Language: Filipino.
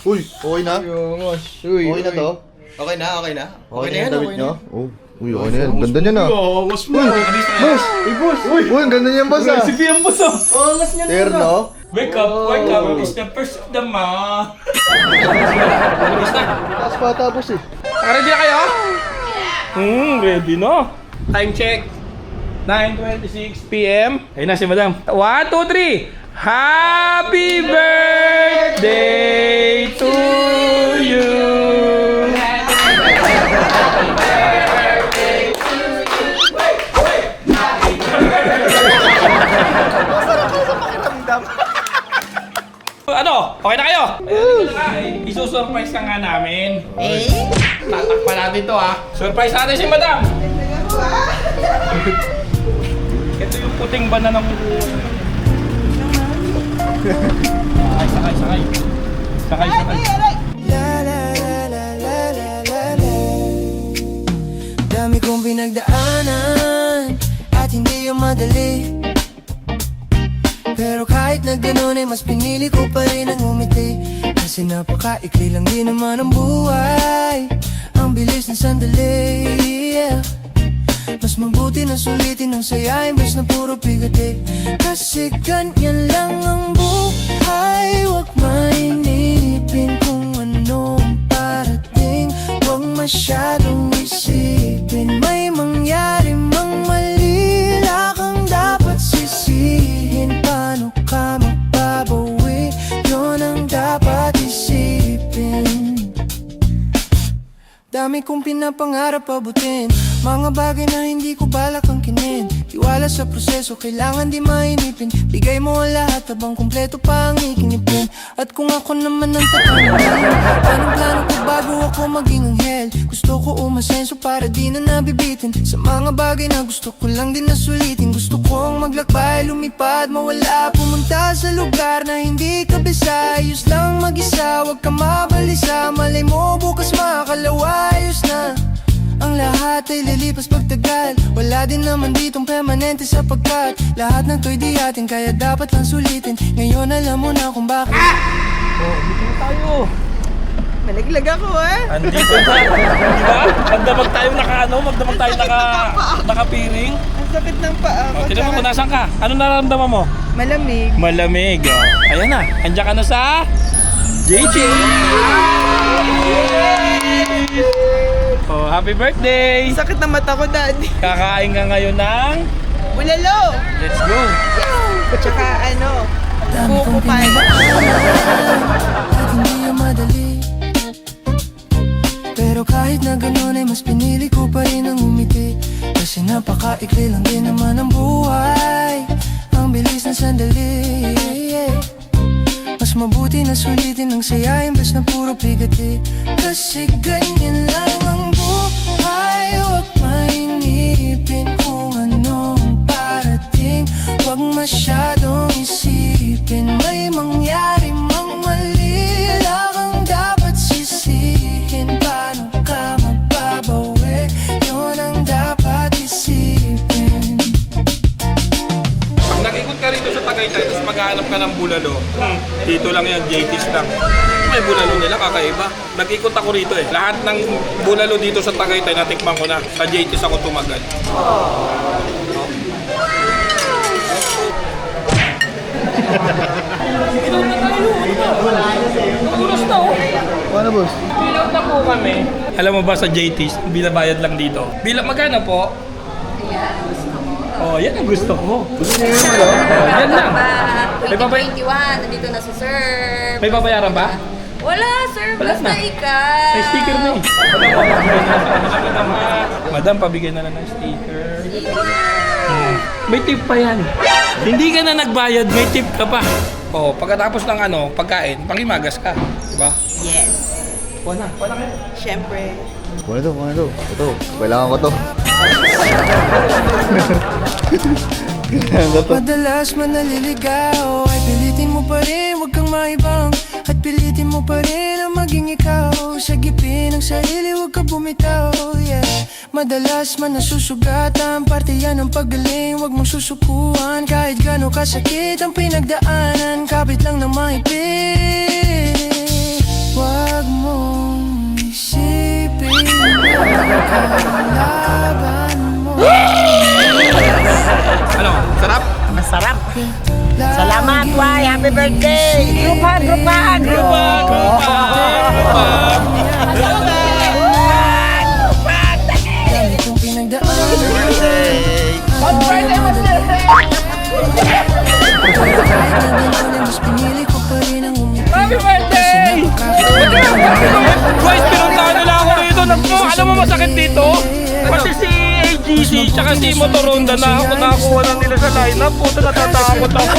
Uy, okay na? Okay na to? Okay na, okay na. Okay na yung damit nyo? Oh. Uy, okay na yan. Ganda niya na. Boss mo. Boss! Uy, boss! Uy, ang ganda niyan, boss ah! Si PM boss oh. Angas niya Terno? Wake up, wake up. It's the first of the month. Taas pa tapos eh. Ready na kayo? Ready na. Time check. 9:26 PM. Ayun na si madam. 1, 2, 3. Happy birthday to you. Ano? Okay na kayo? Isusurprise ka nga namin. Tatakpan natin to ha. Surprise natin si madam. Ito yung puting banana ng Sakay. Dami kong pinagdaanan at hindi yung madali. Pero kahit na ganun ay mas pinili ko pa rin ang umiti. Kasi napaka-ikli lang din naman ang buhay. Ang bilis ng sandali, yeah. Mas mabuti na sulitin ang saya imbes na puro bigati. Kasi ganyan lang ang buhay. Huwag mainipin kung anong parating. Huwag masyadong isipin may mangyari mang mali. Wala kang dapat sisihin. Paano ka magbabawi? Yun ang dapat isipin. Dami kong pinapangarap abutin, mga bagay na hindi ko balak angkinin. Tiwala sa proseso, kailangan di mainipin. Bigay mo ang lahat habang kumpleto pa ang ikinipin. At kung ako naman ang tatanungin, anong plano ko bago ako maging anghel? Gusto ko umasenso para di na nabibitin sa mga bagay na gusto ko lang din nasulitin. Gusto kong maglakbay, lumipad, mawala, pumunta sa lugar na hindi kabisa. Ayos lang mag-isa, wag ka mabalisa. Malay mo bukas makakalawa, ayos na. Ang lahat ay lilipas pagtagal. Wala din naman ditong permanente sapagkat lahat ng to'y di atin, kaya dapat lang sulitin. Ngayon alam mo na kung bakit. dito na tayo. Malaglag ako Andito na. Di ba? Magdamag tayo magdamag tayo nakapiring. Ang sakit ng paa ko. Tignan mo kung nasan ka. Ano nararamdaman mo? Malamig. Malamig. Ayan na. Andiyan ka na sa JJ. Oh, happy birthday! Sakit ng mata ko, Daddy. Kakain ka ngayon ng... Bulalo. Let's go! Tsaka Dami buko kong pa. pinagdaanan at hindi yung madali. Pero kahit na ganun ay mas pinili ko pa rin ang umiti. Kasi napaka-ikli lang din naman ang buhay. Ang bilis ng sandali, yeah. Mas mabuti na sulitin ang saya imbes na puro bigati. Kasi ganyan lang ang buhay. Huwag mainipin kung anong parating. Huwag masyadong isipin may mangyari mang mali. Wala kang dapat sisihin. Paano ka magbabawi? Yun ang dapat isipin. Pag nag-ikot ka rito sa Tagaytay, tapos maghahanap ka ng bulalo, dito lang yan, JT's lang. May bulalo nila, kakaiba. Nag-ikot ako rito eh. Lahat ng bulalo dito sa Tagaytay, natikman ko na. Sa JT's ako tumagal. Ilaw na tayo. Ang oras na oh. Paano, boss? Ilaw na po kami. Alam mo ba sa JT's, binabayad lang dito. Magkano po? Oh, yan ang gusto ko. Yan lang. May babay- 2021, nandito na si sir. May babayaran ba? Wala, sir. Wala Basta na. ikaw. May sticker na eh. Madam, pabigyan na lang ng sticker. May tip pa yan. Hindi ka na nagbayad, may tip ka pa. Oh, pagkatapos ng pagkain, pangimagas ka. Diba? Yes. Kuha na kayo. Siyempre. Kuha na to. Ito, kailangan ko to. Madalas man naliligaw ay pilitin mo pa rin, huwag kang maibang. At pilitin mo pa rin ang maging ikaw. Sagipin ang sarili, huwag ka bumitaw, yeah. Madalas man nasusugatan, parte yan ng paggaling, huwag mong susukuan. Kahit gano'ng kasakit ang pinagdaanan, kapit lang ng maipit. Huwag mong isipin na kalaban mo. Ano? Sarap? Masarap. Salamat, Wai. Happy birthday. Grupan. Dami kong pinagdaanan. Happy birthday, Master. Mas pinili ko pa rin ang umiti. Happy birthday! Guys, pinuntahan nila ako rito. Alam mo masakit dito? Pati si AGC tsaka si Motoronda na ako nakakuha lang nila sa lineup. Puta, natatakot ako.